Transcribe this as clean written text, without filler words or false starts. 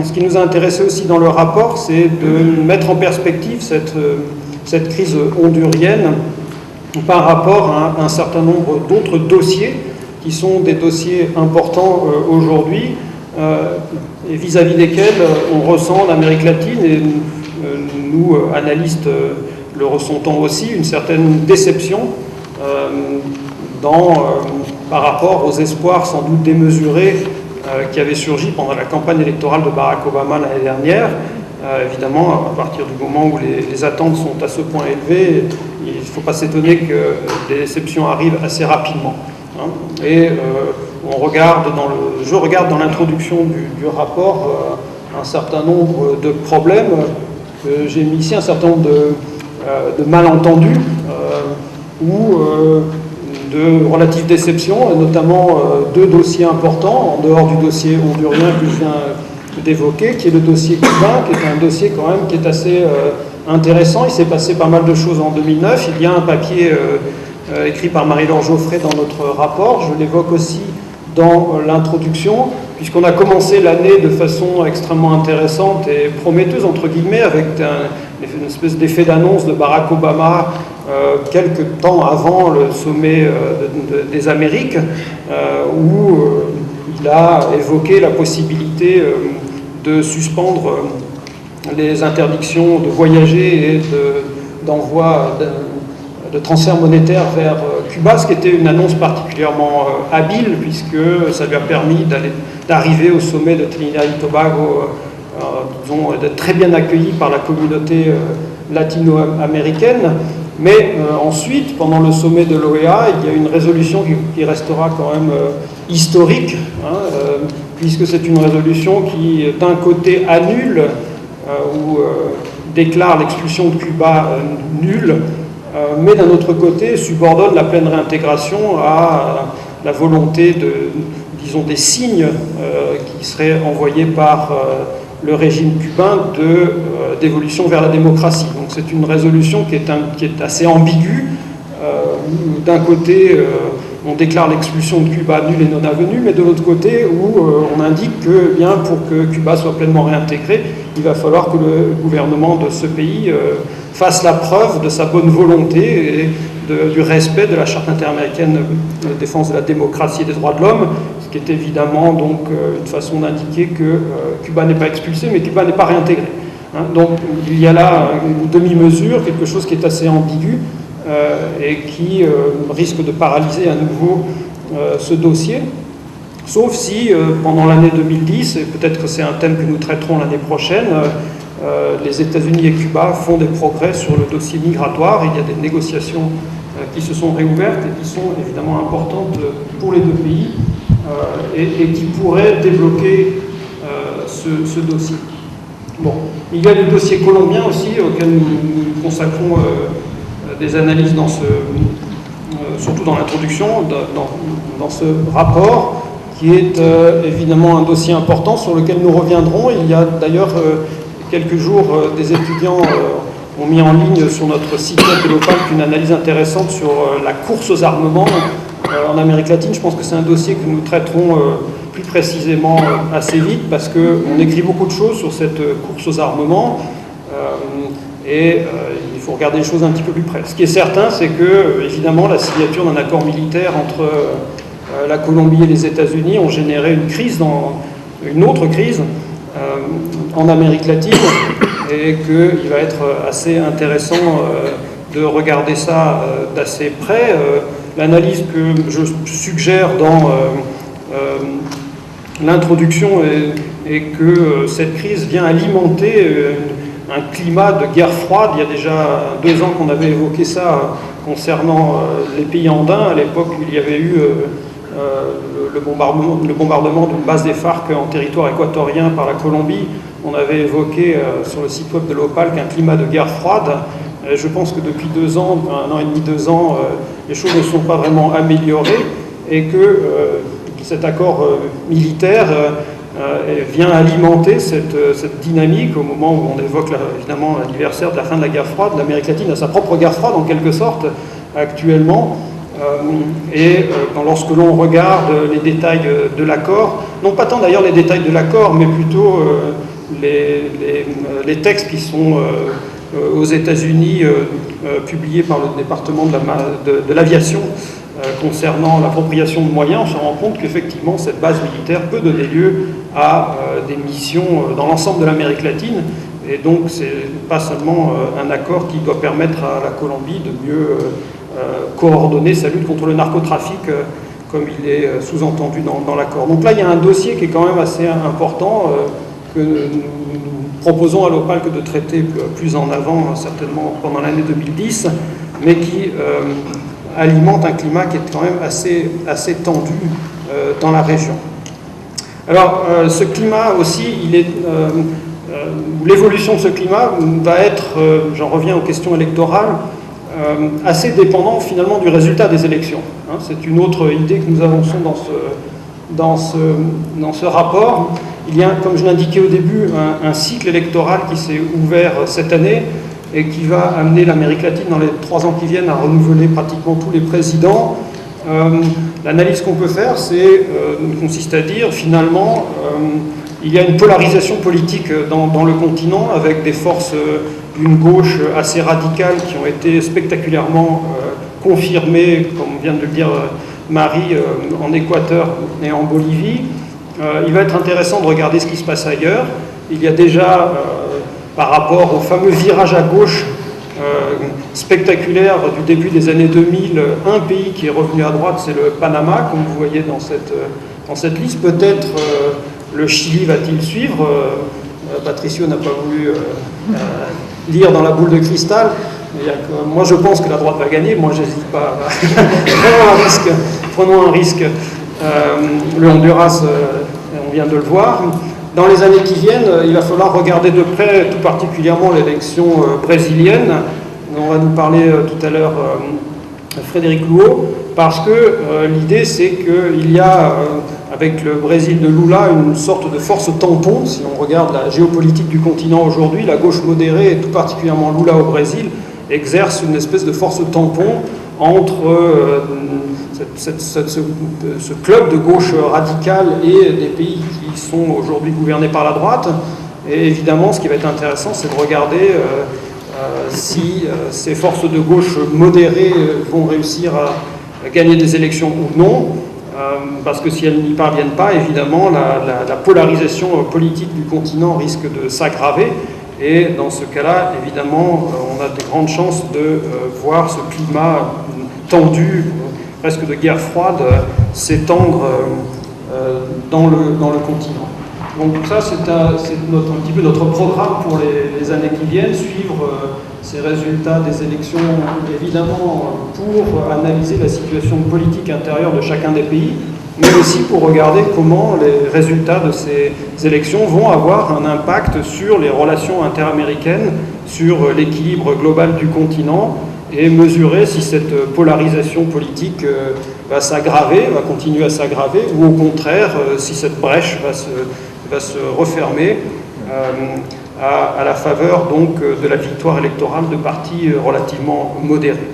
ce qui nous a intéressé aussi dans le rapport, c'est de mettre en perspective cette crise hondurienne par rapport à un certain nombre d'autres dossiers qui sont des dossiers importants aujourd'hui et vis-à-vis desquels on ressent l'Amérique latine, et nous, analystes, le ressentons aussi, une certaine déception par rapport aux espoirs sans doute démesurés qui avaient surgi pendant la campagne électorale de Barack Obama l'année dernière. Évidemment, à partir du moment où les attentes sont à ce point élevées, il ne faut pas s'étonner que des déceptions arrivent assez rapidement. Hein. Et je regarde dans l'introduction du rapport un certain nombre de problèmes. J'ai mis ici un certain nombre de malentendus ou de relatives déceptions, notamment deux dossiers importants, en dehors du dossier hondurien que je viens d'évoquer, qui est le dossier cubain, qui est un dossier quand même qui est assez intéressant. Il s'est passé pas mal de choses en 2009. Il y a un papier écrit par Marie-Laure Geoffrey dans notre rapport. Je l'évoque aussi dans l'introduction, puisqu'on a commencé l'année de façon extrêmement intéressante et prometteuse, entre guillemets, avec une espèce d'effet d'annonce de Barack Obama quelques temps avant le sommet des Amériques, où il a évoqué la possibilité de suspendre les interdictions de voyager et d'envoi de transfert monétaire vers Cuba, ce qui était une annonce particulièrement habile, puisque ça lui a permis d'arriver au sommet de Trinidad et Tobago, disons, d'être très bien accueilli par la communauté latino-américaine. Mais ensuite, pendant le sommet de l'OEA, il y a une résolution qui restera quand même historique, hein, puisque c'est une résolution qui, d'un côté, annule ou déclare l'expulsion de Cuba nulle, mais d'un autre côté, subordonne la pleine réintégration à la volonté disons, des signes qui seraient envoyés par le régime cubain d'évolution vers la démocratie. Donc c'est une résolution qui est assez ambiguë. D'un côté, on déclare l'expulsion de Cuba nulle et non avenue, mais de l'autre côté, où on indique que, bien, pour que Cuba soit pleinement réintégré, il va falloir que le gouvernement de ce pays fasse la preuve de sa bonne volonté et du respect de la Charte interaméricaine de défense de la démocratie et des droits de l'homme, ce qui est évidemment donc une façon d'indiquer que Cuba n'est pas expulsé, mais Cuba n'est pas réintégré. Hein, donc il y a là une demi-mesure, quelque chose qui est assez ambigu et qui risque de paralyser à nouveau ce dossier. Sauf si, pendant l'année 2010, et peut-être que c'est un thème que nous traiterons l'année prochaine, les États-Unis et Cuba font des progrès sur le dossier migratoire. Il y a des négociations qui se sont réouvertes et qui sont évidemment importantes pour les deux pays et qui pourraient débloquer ce dossier. Bon. Il y a le dossier colombien aussi, auquel nous consacrons des analyses surtout dans l'introduction, dans ce rapport, qui est évidemment un dossier important sur lequel nous reviendrons. Il y a d'ailleurs quelques jours, des étudiants ont mis en ligne sur notre site web de l'OPALC une analyse intéressante sur la course aux armements en Amérique latine. Je pense que c'est un dossier que nous traiterons plus précisément assez vite, parce qu'on écrit beaucoup de choses sur cette course aux armements et il faut regarder les choses un petit peu plus près. Ce qui est certain, c'est que, évidemment, la signature d'un accord militaire entre la Colombie et les États-Unis ont généré une autre crise en Amérique latine, et qu'il va être assez intéressant de regarder ça d'assez près. L'analyse que je suggère dans l'introduction est que cette crise vient alimenter un climat de guerre froide. Il y a déjà 2 ans qu'on avait évoqué ça concernant les pays andins, à l'époque où il y avait eu le bombardement d'une base des FARC en territoire équatorien par la Colombie. On avait évoqué sur le site web de l'OPALC un climat de guerre froide. Je pense que depuis 2 ans, 1 an et demi, 2 ans, les choses ne sont pas vraiment améliorées, et que cet accord militaire vient alimenter cette dynamique au moment où on évoque évidemment l'anniversaire de la fin de la guerre froide. L'Amérique latine a sa propre guerre froide en quelque sorte actuellement, Lorsque l'on regarde les détails de l'accord, non pas tant d'ailleurs les détails de l'accord, mais plutôt les textes qui sont aux États-Unis publiés par le département de l'aviation concernant l'appropriation de moyens, on se rend compte qu'effectivement cette base militaire peut donner lieu à des missions dans l'ensemble de l'Amérique latine. Et donc c'est pas seulement un accord qui doit permettre à la Colombie de mieux coordonner sa lutte contre le narcotrafic comme il est sous-entendu dans l'accord. Donc là il y a un dossier qui est quand même assez important que nous proposons à l'OPALC de traiter plus en avant, certainement pendant l'année 2010, mais qui alimente un climat qui est quand même assez tendu dans la région. Alors ce climat aussi, l'évolution de ce climat va être, j'en reviens aux questions électorales, assez dépendant finalement du résultat des élections. C'est une autre idée que nous avançons dans ce rapport. Il y a, comme je l'indiquais au début, un cycle électoral qui s'est ouvert cette année et qui va amener l'Amérique latine dans les 3 ans qui viennent à renouveler pratiquement tous les présidents. L'analyse qu'on peut faire, consiste à dire finalement il y a une polarisation politique dans le continent avec des forces d'une gauche assez radicale qui ont été spectaculairement confirmées, comme vient de le dire Marie, en Équateur et en Bolivie. Il va être intéressant de regarder ce qui se passe ailleurs. Il y a déjà, par rapport au fameux virage à gauche spectaculaire du début des années 2000, un pays qui est revenu à droite, c'est le Panama, comme vous voyez dans cette liste. Peut-être le Chili va-t-il suivre. Patricio n'a pas voulu lire dans la boule de cristal. Moi, je pense que la droite va gagner. Moi, j'hésite pas. Prenons un risque. Le Honduras, on vient de le voir. Dans les années qui viennent, il va falloir regarder de près, tout particulièrement l'élection brésilienne. On va nous parler tout à l'heure Frédéric Louot, parce que l'idée c'est qu'il y a, avec le Brésil de Lula, une sorte de force tampon. Si on regarde la géopolitique du continent aujourd'hui, la gauche modérée, et tout particulièrement Lula au Brésil, exerce une espèce de force tampon entre ce club de gauche radicale et des pays qui sont aujourd'hui gouvernés par la droite. Et évidemment, ce qui va être intéressant, c'est de regarder si ces forces de gauche modérées vont réussir à gagner des élections ou non, parce que si elles n'y parviennent pas, évidemment, la polarisation politique du continent risque de s'aggraver. Et dans ce cas-là, évidemment, on a de grandes chances de voir ce climat tendu, presque de guerre froide, s'étendre dans le continent. Donc ça, c'est un petit peu notre programme pour les années qui viennent, suivre ces résultats des élections, évidemment, pour analyser la situation politique intérieure de chacun des pays, mais aussi pour regarder comment les résultats de ces élections vont avoir un impact sur les relations interaméricaines, sur l'équilibre global du continent, et mesurer si cette polarisation politique va s'aggraver, va continuer à s'aggraver, ou au contraire, si cette brèche va se refermer à la faveur donc de la victoire électorale de partis relativement modérés.